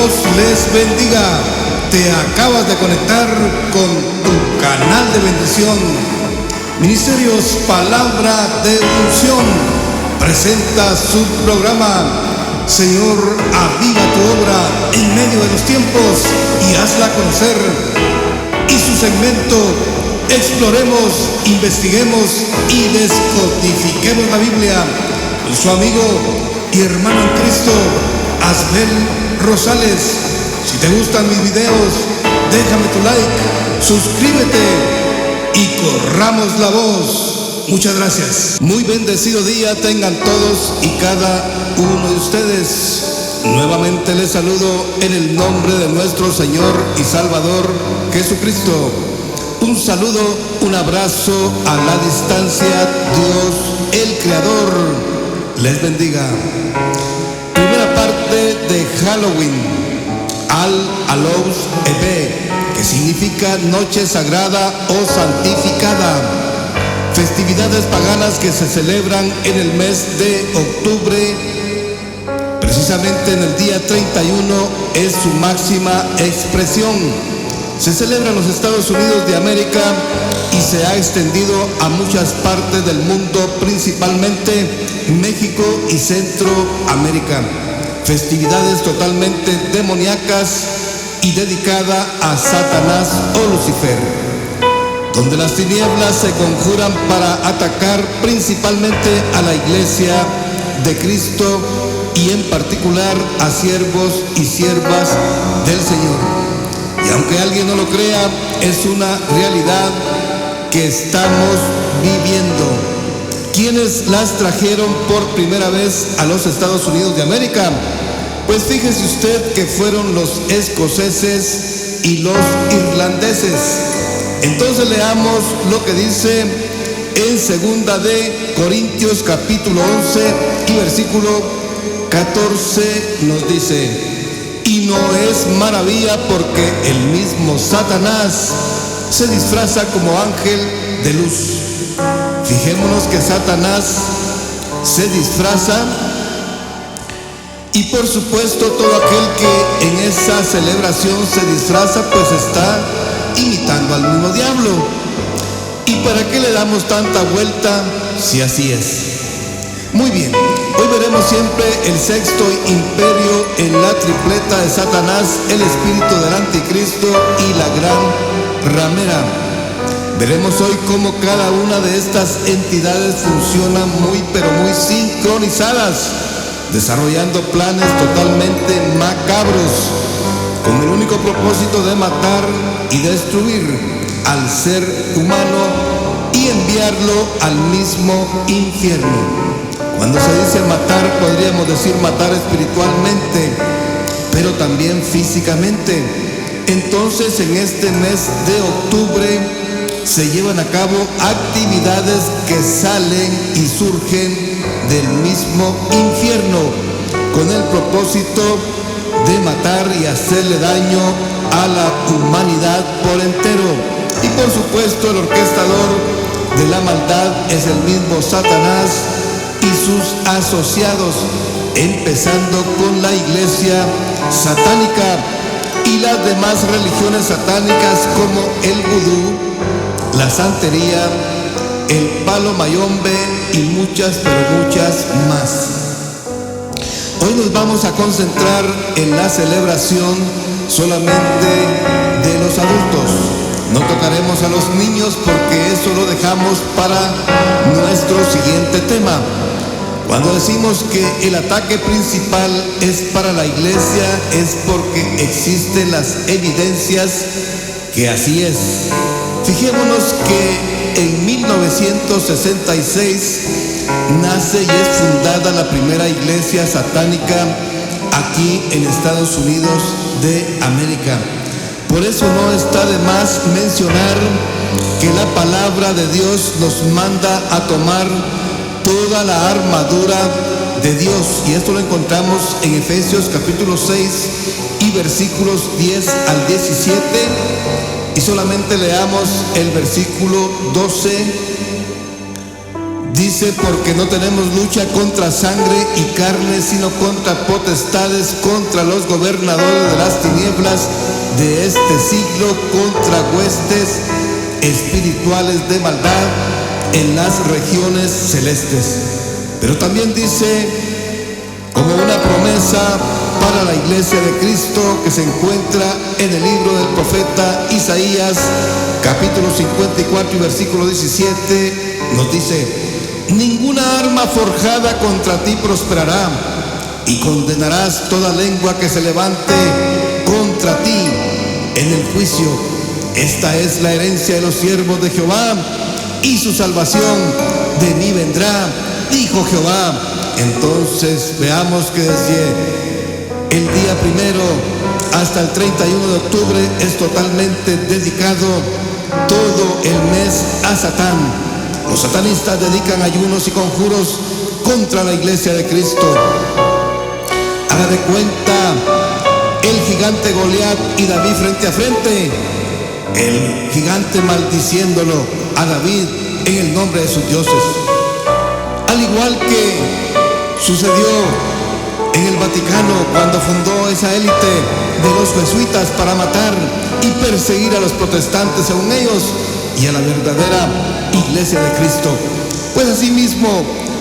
Dios les bendiga. Te acabas de conectar con tu canal de bendición. Ministerios Palabra de Unción presenta su programa. Señor, aviva tu obra en medio de los tiempos y hazla conocer. Y su segmento, exploremos, investiguemos y descodifiquemos la Biblia, con su amigo y hermano en Cristo, Asbel Rosales. Si te gustan mis videos, déjame tu like, suscríbete y corramos la voz. Muchas gracias. Muy bendecido día tengan todos y cada uno de ustedes. Nuevamente les saludo en el nombre de nuestro Señor y Salvador Jesucristo. Un saludo, un abrazo a la distancia. Dios, el Creador, les bendiga. Primera parte de Halloween, All Hallows Eve, que significa noche sagrada o santificada. Festividades paganas que se celebran en el mes de octubre. Precisamente en el día 31 es su máxima expresión. Se celebra en los Estados Unidos de América y se ha extendido a muchas partes del mundo, principalmente México y Centroamérica. Festividades totalmente demoníacas y dedicada a Satanás o Lucifer, donde las tinieblas se conjuran para atacar principalmente a la iglesia de Cristo y en particular a siervos y siervas del Señor. Y aunque alguien no lo crea, es una realidad que estamos viviendo. ¿Quiénes las trajeron por primera vez a los Estados Unidos de América? Pues fíjese usted que fueron los escoceses y los irlandeses. Entonces leamos lo que dice en segunda de Corintios capítulo 11 y versículo 14 nos dice: y no es maravilla porque el mismo Satanás se disfraza como ángel de luz. Fijémonos que Satanás se disfraza y por supuesto todo aquel que en esa celebración se disfraza pues está imitando al mismo diablo. ¿Y para qué le damos tanta vuelta si así es? Muy bien, hoy veremos siempre el sexto imperio en la tripleta de Satanás, el espíritu del anticristo y la gran ramera. Veremos hoy cómo cada una de estas entidades funciona muy pero muy sincronizadas, desarrollando planes totalmente macabros, con el único propósito de matar y destruir al ser humano y enviarlo al mismo infierno. Cuando se dice matar, podríamos decir matar espiritualmente, pero también físicamente. Entonces, en este mes de octubre se llevan a cabo actividades que salen y surgen del mismo infierno, con el propósito de matar y hacerle daño a la humanidad por entero. Y por supuesto el orquestador de la maldad es el mismo Satanás y sus asociados, empezando con la iglesia satánica y las demás religiones satánicas como el vudú, la santería, el palo mayombe y muchas pero muchas más. Hoy nos vamos a concentrar en la celebración solamente de los adultos. No tocaremos a los niños porque eso lo dejamos para nuestro siguiente tema. Cuando decimos que el ataque principal es para la iglesia, es porque existen las evidencias que así es. Fijémonos que en 1966 nace y es fundada la primera iglesia satánica aquí en Estados Unidos de América. Por eso no está de más mencionar que la palabra de Dios nos manda a tomar toda la armadura de Dios, y esto lo encontramos en Efesios capítulo 6 y versículos 10 al 17, y solamente leamos el versículo 12. Dice, porque no tenemos lucha contra sangre y carne, sino contra potestades, contra los gobernadores de las tinieblas de este siglo, contra huestes espirituales de maldad en las regiones celestes. Pero también dice, como una promesa para la iglesia de Cristo, que se encuentra en el libro del profeta Isaías, capítulo 54 y versículo 17, nos dice: ninguna arma forjada contra ti prosperará, y condenarás toda lengua que se levante contra ti en el juicio. Esta es la herencia de los siervos de Jehová, y su salvación de mí vendrá, dijo Jehová. Entonces veamos que desde el día 1 hasta el 31 de octubre es totalmente dedicado todo el mes a Satán. Los satanistas dedican ayunos y conjuros contra la iglesia de Cristo. Haga de cuenta el gigante Goliat y David frente a frente. El gigante maldiciéndolo a David en el nombre de sus dioses. Al igual que sucedió en el Vaticano cuando fundó esa élite de los jesuitas para matar y perseguir a los protestantes según ellos y a la verdadera iglesia de Cristo. Pues así mismo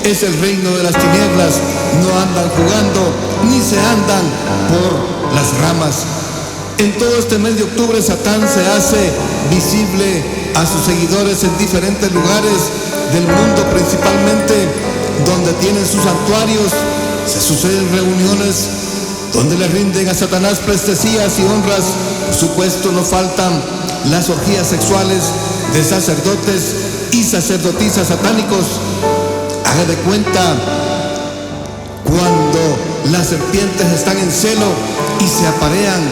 es el reino de las tinieblas. No andan jugando ni se andan por las ramas. En todo este mes de octubre Satán se hace visible a sus seguidores en diferentes lugares del mundo, principalmente donde tienen sus santuarios. Se suceden reuniones donde le rinden a Satanás pleitesías y honras. Por supuesto, no faltan las orgías sexuales de sacerdotes y sacerdotisas satánicos. Haga de cuenta cuando las serpientes están en celo y se aparean,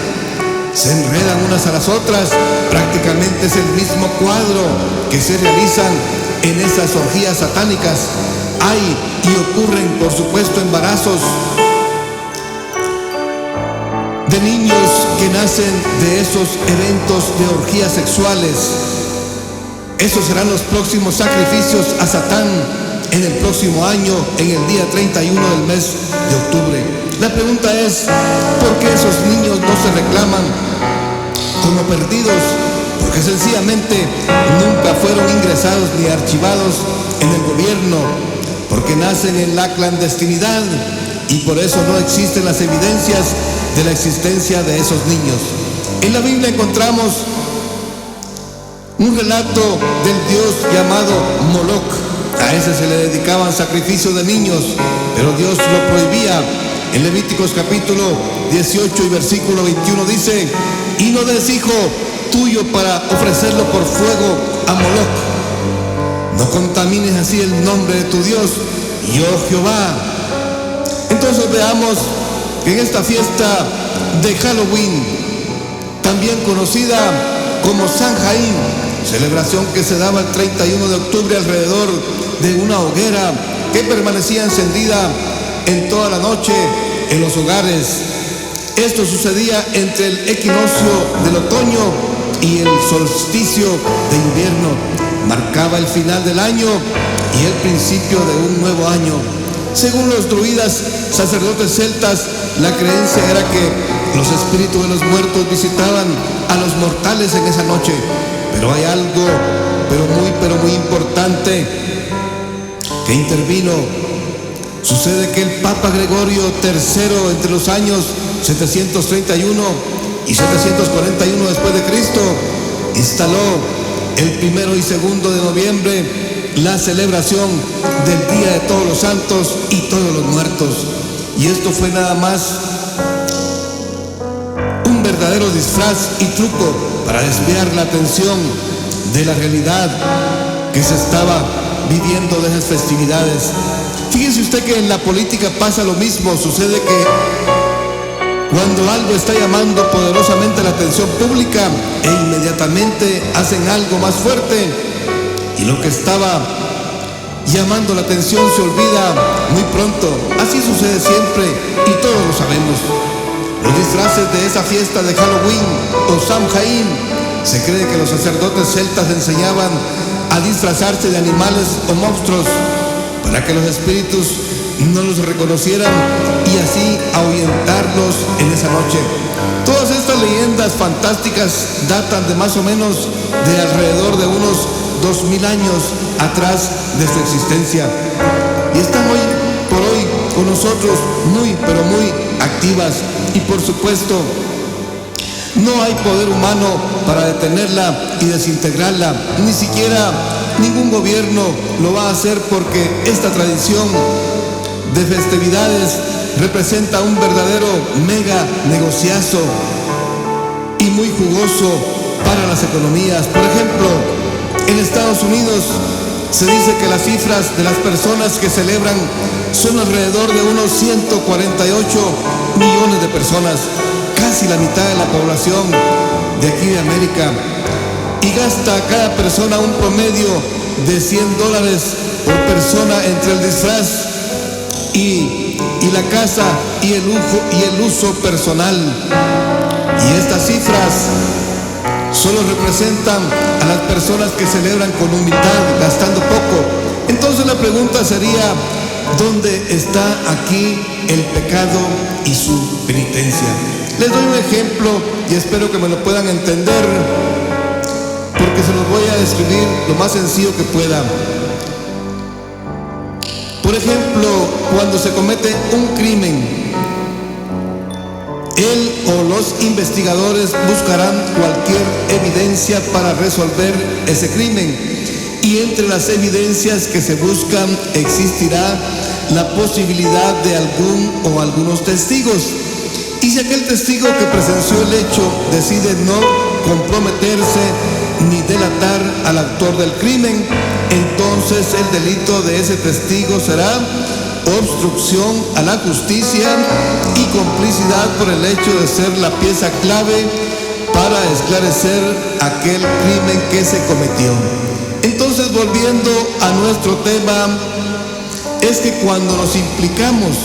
se enredan unas a las otras. Prácticamente es el mismo cuadro que se realizan en esas orgías satánicas. Hay y ocurren, por supuesto, embarazos de niños que nacen de esos eventos de orgías sexuales. Esos serán los próximos sacrificios a Satán en el próximo año, en el día 31 del mes de octubre. La pregunta es, ¿por qué esos niños no se reclaman como perdidos? Porque sencillamente nunca fueron ingresados ni archivados en el gobierno, porque nacen en la clandestinidad y por eso no existen las evidencias de la existencia de esos niños. En la Biblia encontramos un relato del dios llamado Moloch. A ese se le dedicaban sacrificios de niños, pero Dios lo prohibía. En Levíticos capítulo 18 y versículo 21 dice: y no des hijo tuyo para ofrecerlo por fuego a Moloch. No contamines así el nombre de tu Dios, yo Jehová. Entonces veamos que en esta fiesta de Halloween, también conocida como Samhain, celebración que se daba el 31 de octubre alrededor de una hoguera que permanecía encendida en toda la noche en los hogares. Esto sucedía entre el equinoccio del otoño y el solsticio de invierno. Marcaba el final del año y el principio de un nuevo año. Según los druidas, sacerdotes celtas, la creencia era que los espíritus de los muertos visitaban a los mortales en esa noche. Pero hay algo, pero muy importante que intervino. Sucede que el Papa Gregorio III, entre los años 731 y 741 después de Cristo, instaló el 1 y 2 de noviembre la celebración del Día de Todos los Santos y Todos los Muertos. Y esto fue nada más un verdadero disfraz y truco para desviar la atención de la realidad que se estaba viviendo de esas festividades. Fíjese usted que en la política pasa lo mismo. Sucede que cuando algo está llamando poderosamente la atención pública, inmediatamente hacen algo más fuerte, y lo que estaba llamando la atención se olvida muy pronto. Así sucede siempre y todos lo sabemos. Los disfraces de esa fiesta de Halloween o Samhain, se cree que los sacerdotes celtas enseñaban a disfrazarse de animales o monstruos para que los espíritus no los reconocieran y así ahuyentarlos en esa noche. Todas estas leyendas fantásticas datan de más o menos de alrededor de unos 2000 años atrás de su existencia y están hoy por hoy con nosotros muy pero muy activas, y por supuesto no hay poder humano para detenerla y desintegrarla, ni siquiera ningún gobierno lo va a hacer, porque esta tradición de festividades representa un verdadero mega negociazo y muy jugoso para las economías. Por ejemplo, en Estados Unidos se dice que las cifras de las personas que celebran son alrededor de unos 148 millones de personas, casi la mitad de la población de aquí de América, y gasta cada persona un promedio de $100 por persona entre el disfraz y la casa y el lujo y el uso personal. Y estas cifras solo representan a las personas que celebran con humildad, gastando poco. Entonces la pregunta sería, ¿dónde está aquí el pecado y su penitencia? Les doy un ejemplo y espero que me lo puedan entender, porque se los voy a describir lo más sencillo que pueda. Por ejemplo, cuando se comete un crimen, él o los investigadores buscarán cualquier evidencia para resolver ese crimen, y entre las evidencias que se buscan existirá la posibilidad de algún o algunos testigos. Y si aquel testigo que presenció el hecho decide no comprometerse ni delatar al autor del crimen, entonces el delito de ese testigo será obstrucción a la justicia y complicidad por el hecho de ser la pieza clave para esclarecer aquel crimen que se cometió. Entonces, volviendo a nuestro tema, es que cuando nos implicamos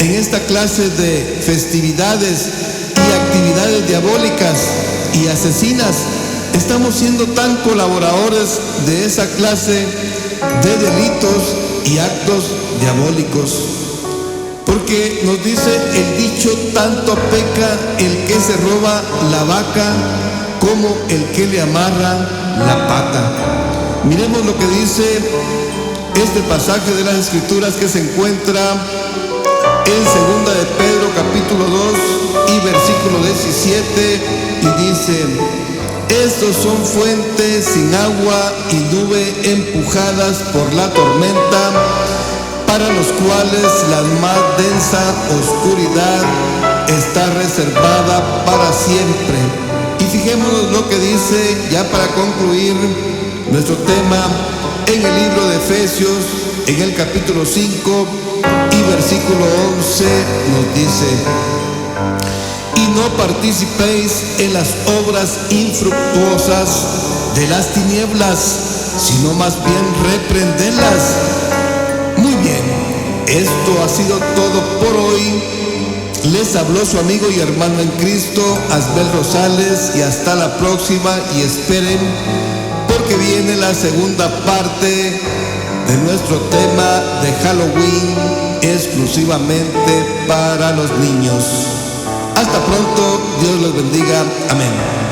en esta clase de festividades y actividades diabólicas y asesinas, estamos siendo tan colaboradores de esa clase de delitos y actos diabólicos. Porque nos dice el dicho, tanto peca el que se roba la vaca como el que le amarra la pata. Miremos lo que dice este pasaje de las Escrituras, que se encuentra en 2 de Pedro capítulo 2 y versículo 17, y dice: estos son fuentes sin agua y nube empujadas por la tormenta, para los cuales la más densa oscuridad está reservada para siempre. Y fijémonos lo que dice, ya para concluir nuestro tema, en el libro de Efesios, en el capítulo 5 y versículo 11, nos dice: y no participéis en las obras infructuosas de las tinieblas, sino más bien reprenderlas. Muy bien, esto ha sido todo por hoy. Les habló su amigo y hermano en Cristo, Asbel Rosales, y hasta la próxima, y esperen, porque viene la segunda parte de nuestro tema de Halloween, exclusivamente para los niños. Hasta pronto, Dios los bendiga, amén.